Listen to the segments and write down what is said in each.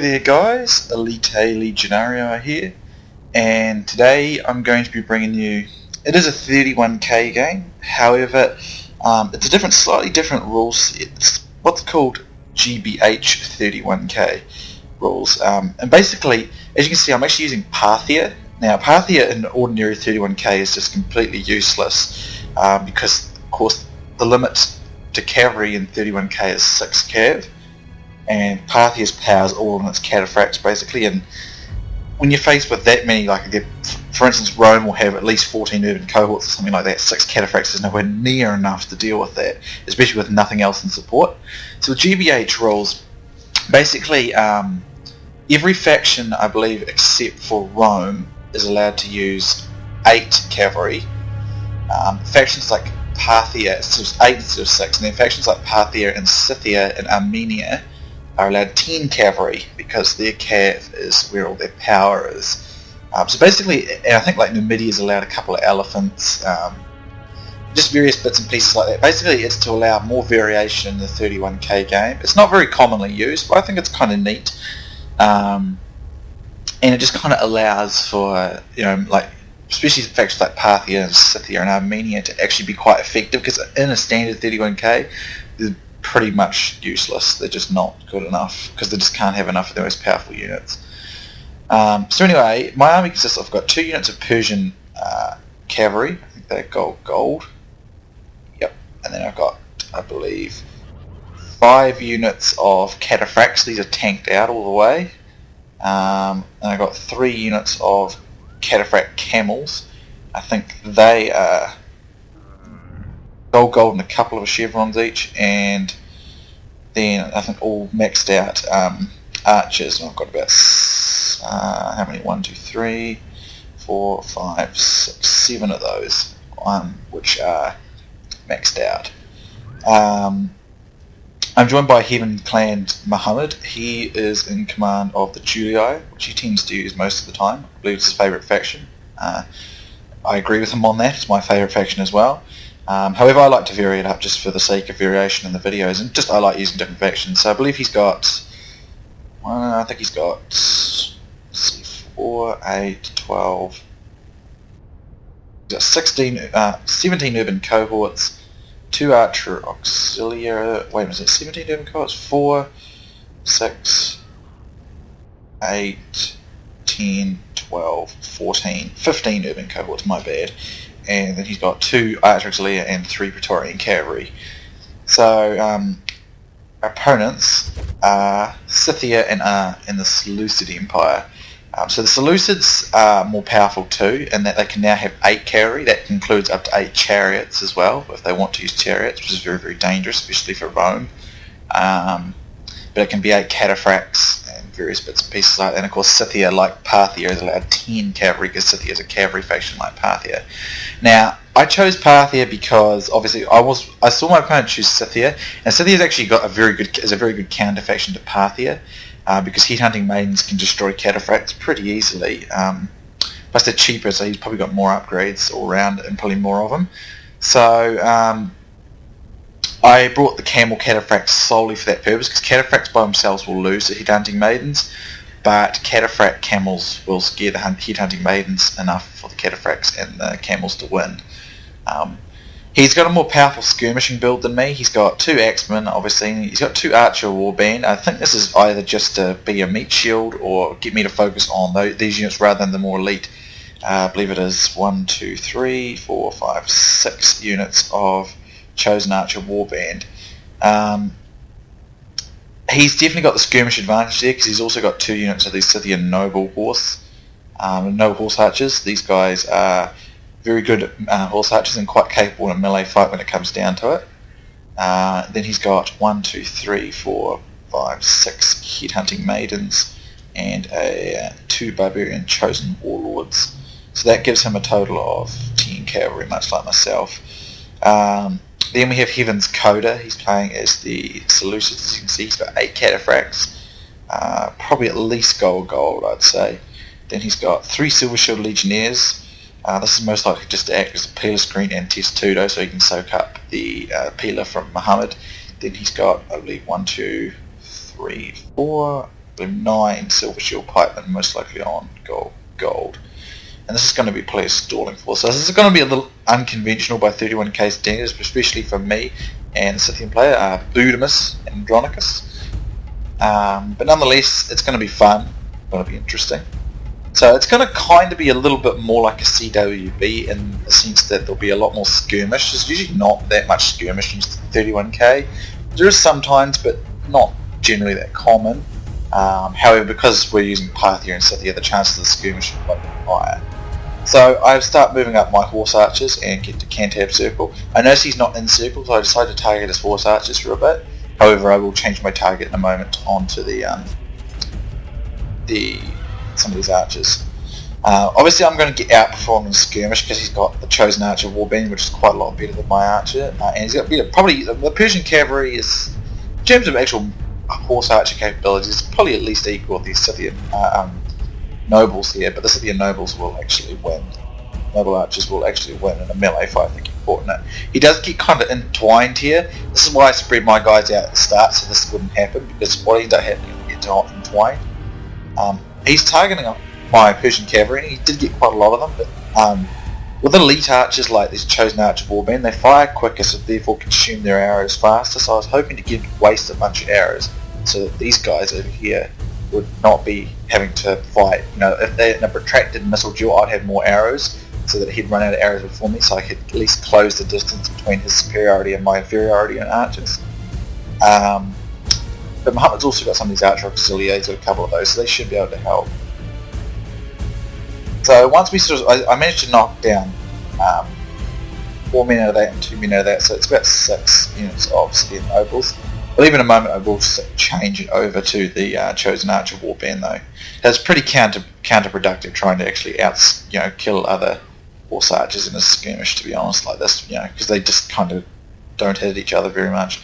there guys, Elita Legionarii here, and today I'm going to be bringing you, it is a 31k game, however it's a slightly different rules set. It's what's called GBH 31k rules, and basically, as you can see, I'm actually using Parthia. Now Parthia in ordinary 31k is just completely useless, because of course the limit to cavalry in 31k is 6 cav, and Parthia's powers all in its cataphracts basically, and when you're faced with that many, like for instance Rome will have at least 14 urban cohorts or something like that, 6 cataphracts is nowhere near enough to deal with that, especially with nothing else in support. So the GBH rules, basically every faction I believe except for Rome is allowed to use 8 cavalry. Factions like Parthia, it's just 8 instead of 6, and then factions like Parthia and Scythia and Armenia are allowed 10 cavalry because their cav is where all their power is. So basically, and I think like Numidia is allowed a couple of elephants, just various bits and pieces like that. Basically it's to allow more variation in the 31k game. It's not very commonly used, but I think it's kind of neat, and it just kind of allows for, you know, like especially factions like Parthia and Scythia and Armenia to actually be quite effective, because in a standard 31k they're pretty much useless. They're just not good enough because they just can't have enough of the most powerful units. So anyway, my army consists of, I've got 2 units of Persian cavalry, I think they're gold, yep, and then I've got, I believe, 5 units of cataphracts. These are tanked out all the way, and I've got 3 units of cataphract camels. I think they are gold and a couple of chevrons each, and then I think all maxed out archers, and I've got about how many? 1, 2, 3, 4, 5, 6, 7 of those, which are maxed out. I'm joined by heaven-clanned Mohammed. He is in command of the Julii, which he tends to use most of the time. I believe it's his favourite faction. I agree with him on that. It's my favourite faction as well. However, I like to vary it up just for the sake of variation in the videos, and just I like using different factions. So I believe he's got, I think he's got, let's see, 4, 8, 12, he's got 17 urban cohorts, 2 archer auxiliary, wait a minute, is it 17 urban cohorts? 4, 6, 8, 10, 12, 14, 15 urban cohorts, my bad. And then he's got 2 archer auxiliary and 3 Praetorian cavalry. So our opponents are Scythia and are in the Seleucid Empire. So the Seleucids are more powerful too, in that they can now have 8 cavalry. That includes up to 8 chariots as well, if they want to use chariots, which is very, very dangerous, especially for Rome. But it can be 8 cataphracts and various bits and pieces like that. And of course Scythia, like Parthia, is allowed 10 cavalry, because Scythia is a cavalry faction like Parthia. Now I chose Parthia because obviously I saw my opponent choose Scythia, and Scythia's actually got a very good counter faction to Parthia, because headhunting maidens can destroy cataphracts pretty easily. Plus they're cheaper, so he's probably got more upgrades all around and probably more of them. So I brought the camel cataphracts solely for that purpose, because cataphracts by themselves will lose to headhunting maidens, but cataphract camels will scare the headhunting maidens enough for the cataphracts and the camels to win. He's got a more powerful skirmishing build than me. He's got 2 axemen, obviously. He's got 2 archer warband. I think this is either just to be a meat shield or get me to focus on these units rather than the more elite. I believe it is 1, 2, 3, 4, 5, 6 units of chosen archer warband. He's definitely got the skirmish advantage there, because he's also got 2 units of these Scythian noble horse archers. These guys are very good horse archers and quite capable in a melee fight when it comes down to it. Then he's got 1, 2, 3, 4, 5, 6 headhunting maidens and 2 barbarian chosen warlords. So that gives him a total of 10 cavalry, much like myself. Then we have Heaven's Koda. He's playing as the Seleucids. As you can see, he's got 8 cataphracts, probably at least gold, I'd say. Then he's got 3 Silver Shield Legionnaires. This is most likely just to act as a peeler screen and testudo, so he can soak up the peeler from Mohammed. Then he's got, I believe, 1, 2, 3, 4, 9 silver shield pikemen, most likely on gold. And this is going to be players stalling for. So this is going to be a little unconventional by 31k standards, especially for me and the Scythian player, Budoomis Andronicus. But nonetheless, it's going to be fun, going to be interesting. So it's going to kind of be a little bit more like a CWB in the sense that there'll be a lot more skirmish. There's usually not that much skirmish in 31k. There is sometimes, but not generally that common. However, because we're using Parthia and Scythia, the chances of the skirmish are quite a bit higher. So I start moving up my horse archers and get to Cantab circle. I notice he's not in circle, so I decide to target his horse archers for a bit. However, I will change my target in a moment onto some of these archers. Obviously, I'm going to get outperformed in skirmish because he's got the chosen archer warband, which is quite a lot better than my archer, and he's got probably the Persian cavalry is, in terms of actual horse archer capabilities, probably at least equal to these Scythian nobles here, but the Scythian nobles will actually win. Noble archers will actually win in a melee fight, I think important. He does get kind of entwined here. This is why I spread my guys out at the start so this wouldn't happen, because what ends up happening is he gets entwined. He's targeting my Persian cavalry, and he did get quite a lot of them, but with elite archers like this chosen archer warband, they fire quicker, so therefore consume their arrows faster, so I was hoping to waste a bunch of arrows so that these guys over here would not be having to fight. You know, if they're in a protracted missile duel, I'd have more arrows so that he'd run out of arrows before me, so I could at least close the distance between his superiority and my inferiority in archers. But Mohammed's also got some of these archer auxiliaries, got a couple of those, so they should be able to help. So once we I managed to knock down 4 men out of that and 2 men out of that, so it's about 6 units of Scythian nobles. But even in a moment I will change it over to the chosen archer warband though. That's pretty counterproductive trying to actually kill other horse archers in a skirmish, to be honest, like this, because they just kind of don't hit each other very much.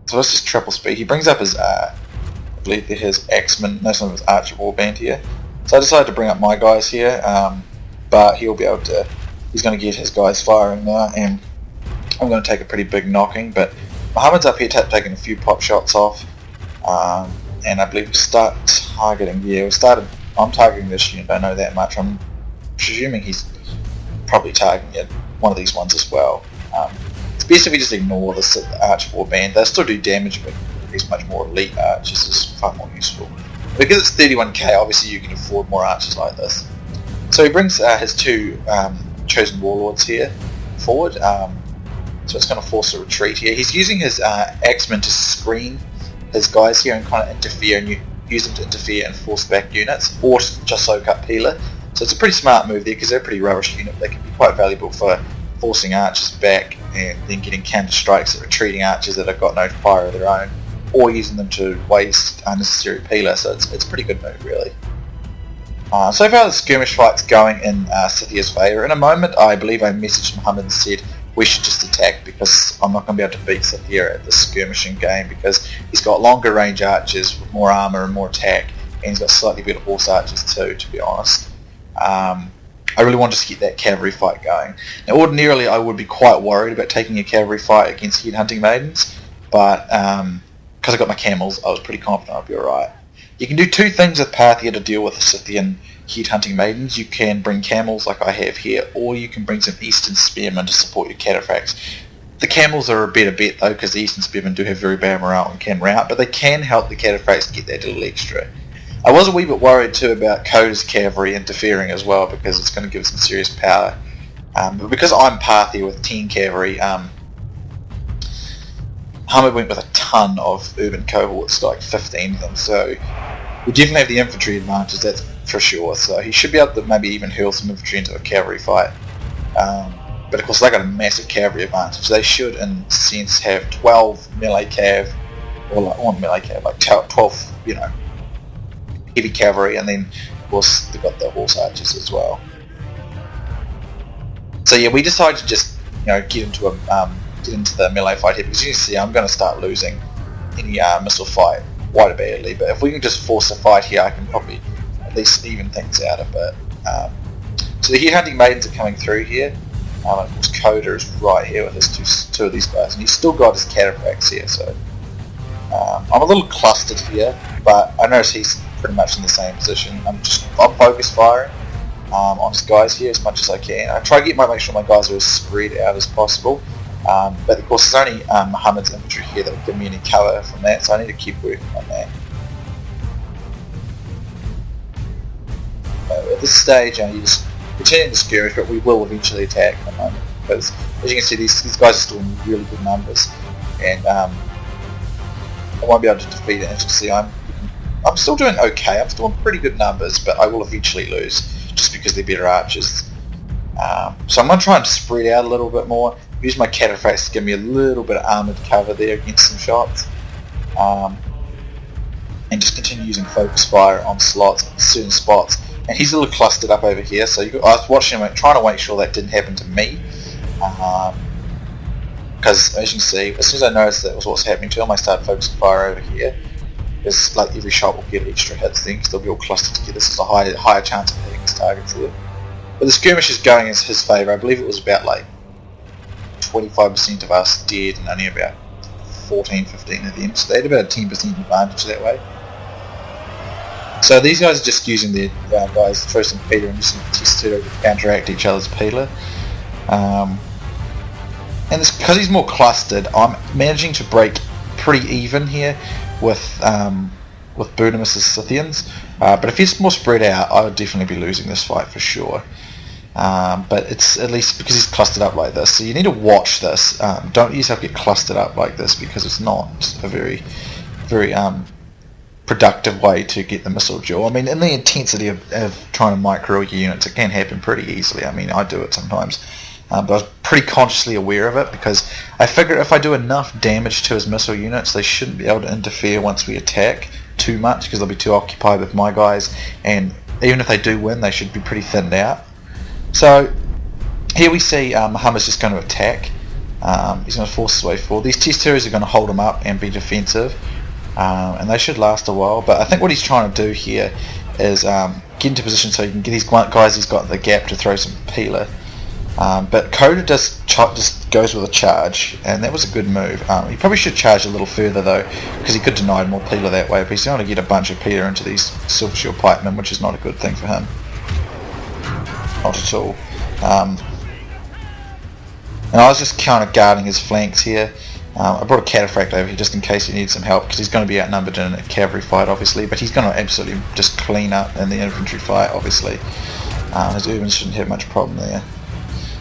So let's just triple speed. He brings up his, I believe his axeman, no, some of his archer warband here. So I decided to bring up my guys here, but he'll be able to, he's going to get his guys firing now, and I'm going to take a pretty big knocking, but Mohammed's up here taking a few pop shots off, and I believe we start targeting, I'm targeting this unit, I know that much. I'm presuming he's probably targeting one of these ones as well. It's best if we just ignore this archer warband. They still do damage, but these much more elite archers is far more useful. Because it's 31k, obviously you can afford more archers like this. So he brings his 2 chosen warlords here forward. So it's going to force a retreat here. He's using his axemen to screen his guys here and kind of interfere, and you use them to interfere and force back units, or just soak up Peeler. So it's a pretty smart move there because they're a pretty rubbish unit. They can be quite valuable for forcing archers back and then getting counter strikes at retreating archers that have got no fire of their own, or using them to waste unnecessary Peeler. So it's a pretty good move, really. So far the skirmish fight's going in Scythia's favour. In a moment I believe I messaged Mohammed and said we should just attack because I'm not going to be able to beat Scythia at this skirmishing game because he's got longer range archers with more armour and more attack, and he's got slightly better horse archers too, to be honest. I really want to just get that cavalry fight going. Now ordinarily I would be quite worried about taking a cavalry fight against headhunting maidens, but because I got my camels I was pretty confident I'd be alright. You can do 2 things with Parthia to deal with the Scythian headhunting maidens. You can bring camels like I have here, or you can bring some eastern spearmen to support your cataphracts. The camels are a better bet though, because the eastern spearmen do have very bad morale and can rout, but they can help the cataphracts get that little extra. I was a wee bit worried too about Koda's cavalry interfering as well, because it's going to give some serious power. But because I'm Parthia with 10 cavalry, Mohammed went with a ton of urban cohorts, like 15 of them, so we definitely have the infantry advantage, that's for sure. So he should be able to maybe even hurl some infantry into a cavalry fight. But of course they got a massive cavalry advantage. They should in a sense have 12 melee cav, or like, not melee cav, like 12, heavy cavalry, and then of course they've got the horse archers as well. So yeah, we decided to just get into the melee fight here, because you can see I'm going to start losing any missile fight quite badly, but if we can just force a fight here I can probably at least even things out a bit. So the headhunting maidens are coming through here, and of course Koda is right here with his two of these guys, and he's still got his cataphracts here, so I'm a little clustered here, but I notice he's pretty much in the same position. I'm focus firing on his guys here as much as I can. I try to make sure my guys are as spread out as possible, but of course there's only Mohammed's infantry here that will give me any cover from that, so I need to keep working on that. At this stage, you just continue to skirmish, but we will eventually attack in a moment, because as you can see, these guys are still in really good numbers, and I won't be able to defeat it. As you can see, I'm still doing okay. I'm still in pretty good numbers, but I will eventually lose just because they're better archers. So I'm going to try and spread out a little bit more. Use my cataphracts to give me a little bit of armoured cover there against some shots, and just continue using focus fire on slots, certain spots. And he's a little clustered up over here, so I was watching him, trying to make sure that didn't happen to me. Because as you can see, as soon as I noticed that was what's happening to him, I started focusing fire over here. Because like every shot will get extra hits then, because they'll be all clustered together. This is a higher chance of hitting his targets there. But the skirmish is going in his favour. I believe it was about like 25% of us dead and only about 14-15 of them. So they had about a 10% advantage that way. So these guys are just using their guys to throw some peeler and using Test-2 to counteract each other's peeler. And because he's more clustered, I'm managing to break pretty even here with Budoomis' Scythians. But if he's more spread out, I would definitely be losing this fight for sure. But it's at least because he's clustered up like this. So you need to watch this. Don't let yourself get clustered up like this, because it's not a very productive way to get the missile duel. I mean, in the intensity of trying to micro your units, it can happen pretty easily. I mean, I do it sometimes. But I was pretty consciously aware of it, because I figure if I do enough damage to his missile units, they shouldn't be able to interfere once we attack too much, because they'll be too occupied with my guys, and even if they do win, they should be pretty thinned out. So here we see Mohammed's just going to attack. He's going to force his way forward. These Test-2s are going to hold him up and be defensive, and they should last a while. But I think what he's trying to do here is get into position so he can get these guys he's got in the gap to throw some peeler. But Koda just goes with a charge, and that was a good move. He probably should charge a little further though, because he could deny more peeler that way, but he's going to get a bunch of peeler into these Silver Shield Pikemen, which is not a good thing for him. Not at all. And I was just kind of guarding his flanks here. I brought a cataphract over here just in case he needs some help, because he's going to be outnumbered in a cavalry fight obviously, but he's going to absolutely just clean up in the infantry fight obviously. His urbans shouldn't have much problem there.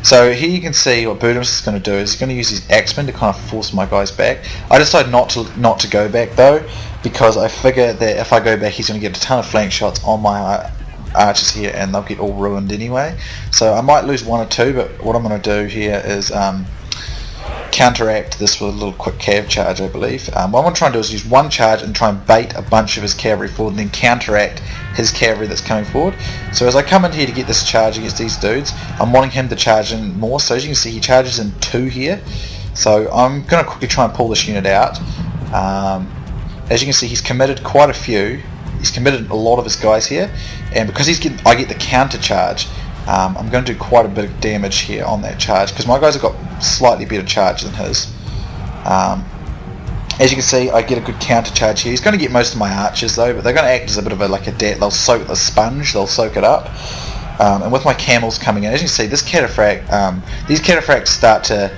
So here you can see what Budoomis is going to do is he's going to use his axemen to kind of force my guys back. I decided not to go back though, because I figure that if I go back he's going to get a ton of flank shots on my archers here, and they'll get all ruined anyway. So I might lose one or two, but what I'm going to do here is counteract this with a little quick cav charge, I believe. What I'm going to try and do is use one charge and try and bait a bunch of his cavalry forward, and then counteract his cavalry that's coming forward. So as I come in here to get this charge against these dudes, I'm wanting him to charge in more. So as you can see, he charges in 2 here. So I'm going to quickly try and pull this unit out. As you can see, he's committed quite a few. He's committed a lot of his guys here, and because I get the counter charge, I'm going to do quite a bit of damage here on that charge, because my guys have got slightly better charge than his. As you can see, I get a good counter charge here. He's going to get most of my archers though, but they're going to act as a bit of they'll soak the sponge, they'll soak it up. And with my camels coming in, as you can see, this cataphract, these cataphracts start to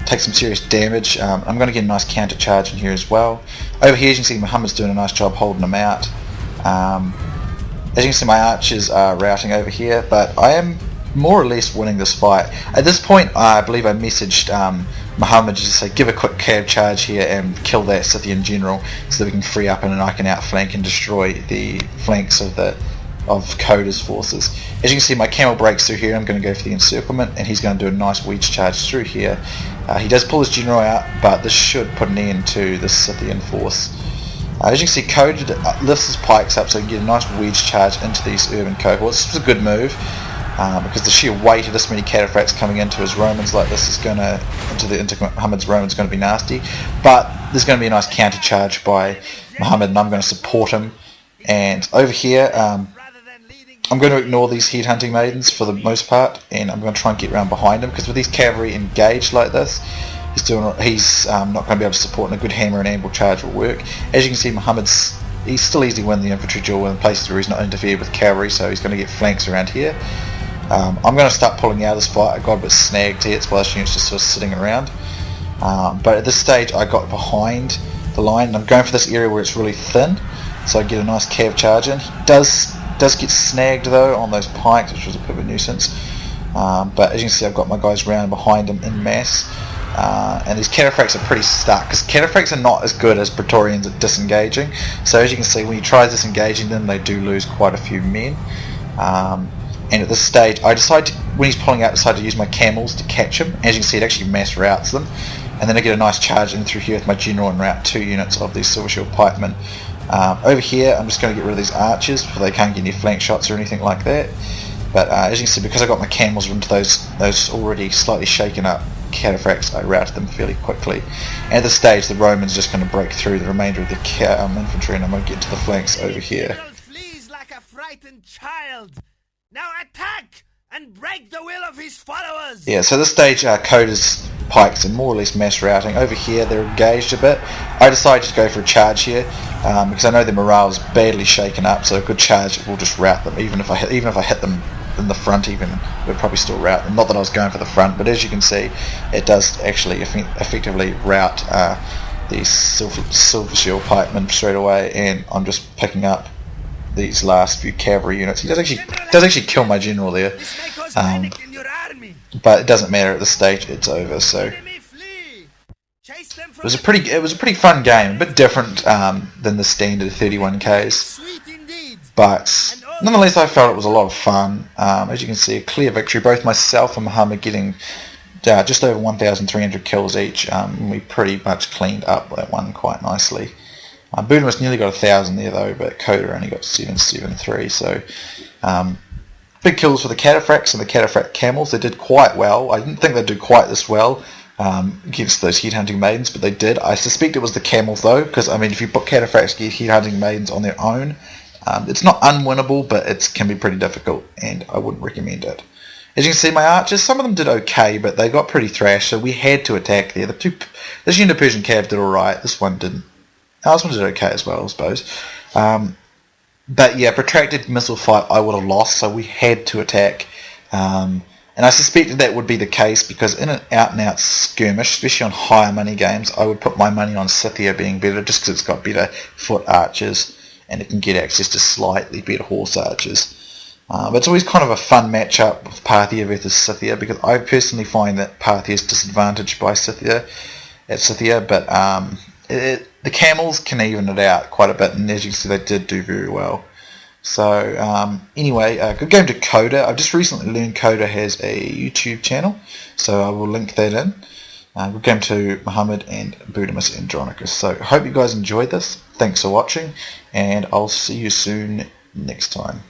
take some serious damage. I'm going to get a nice counter charge in here as well. Over here, as you can see, Mohammed's doing a nice job holding them out. As you can see, my archers are routing over here, but I am more or less winning this fight. At this point, I believe I messaged Mohammed to say give a quick cav charge here and kill that Scythian general, so that we can free up and I can outflank and destroy the flanks of Koda's forces. As you can see, my camel breaks through here. I'm going to go for the encirclement, and he's going to do a nice wedge charge through here. He does pull his general out, but this should put an end to the Scythian force. As you can see, Koda lifts his pikes up so he can get a nice wedge charge into these urban cohorts. This was a good move, because the sheer weight of this many cataphracts coming into his Romans like this is into Muhammad's Romans going to be nasty. But there's going to be a nice counter charge by Muhammad, and I'm going to support him. And over here, I'm going to ignore these headhunting maidens for the most part, and I'm going to try and get around behind him, because with these cavalry engaged like this, He's not going to be able to support, and a good hammer and amble charge will work. As you can see, he's still easily win the infantry duel in places where he's not interfered with cavalry, so he's going to get flanks around here. I'm going to start pulling out of this fight. I got a bit snagged here, it's why this unit's just sort of sitting around. But at this stage I got behind the line, and I'm going for this area where it's really thin, so I get a nice cav charge in. He does get snagged though on those pikes, which was a bit of a nuisance. But as you can see, I've got my guys round behind him in mass. And these cataphracts are pretty stuck, because cataphracts are not as good as Praetorians at disengaging. So as you can see, when you try disengaging them, they do lose quite a few men. And at this stage, when he's pulling out, I decide to use my camels to catch him. As you can see, it actually mass routes them. And then I get a nice charge in through here with my general and route 2 units of these Silver Shield Pikemen. Over here, I'm just going to get rid of these archers, so they can't get any flank shots or anything like that. But as you can see, because I got my camels into those already slightly shaken up cataphracts, I routed them fairly quickly. And at this stage, the Romans just going to break through the remainder of the infantry, and I'm going to get to the flanks over here. Flees like a frightened child. Now attack and break the will of his followers. Yeah, so at this stage, Koda's pikes are more or less mass routing. Over here, they're engaged a bit. I decided to go for a charge here because I know their morale is badly shaken up. So a good charge will just rout them. Even if I hit them in the front, it would probably still rout them. Not that I was going for the front, but as you can see, it does actually effectively rout these Silver Shield Pikemen straight away. And I'm just picking up these last few cavalry units. He does actually kill my general there, but it doesn't matter at this stage. It's over. So it was a pretty fun game, a bit different than the standard 31Ks, but nonetheless I felt it was a lot of fun. As you can see, a clear victory. Both myself and Mohammed getting just over 1,300 kills each. We pretty much cleaned up that one quite nicely. Budoomis nearly got 1,000 there though, but Koda only got 773. So big kills for the cataphracts and the cataphract camels. They did quite well. I didn't think they'd do quite this well against those headhunting maidens, but they did. I suspect it was the camels though, because I mean, if you put cataphracts against headhunting maidens on their own, it's not unwinnable, but it can be pretty difficult, and I wouldn't recommend it. As you can see, my archers, some of them did okay, but they got pretty thrashed, so we had to attack there. This unit of Persian cav did alright. This one didn't. This one did okay as well, I suppose. But yeah, protracted missile fight I would have lost, so we had to attack. And I suspected that would be the case, because in an out-and-out skirmish, especially on higher money games, I would put my money on Scythia being better, just because it's got better foot archers, and it can get access to slightly better horse archers. But it's always kind of a fun matchup with Parthia versus Scythia, because I personally find that Parthia is disadvantaged by Scythia, but the camels can even it out quite a bit, and as you can see, they did do very well. So anyway, good game to Koda. I've just recently learned Koda has a YouTube channel, so I will link that in. Good game to Mohammed and Budoomis Andronicus. So I hope you guys enjoyed this. Thanks for watching, and I'll see you soon next time.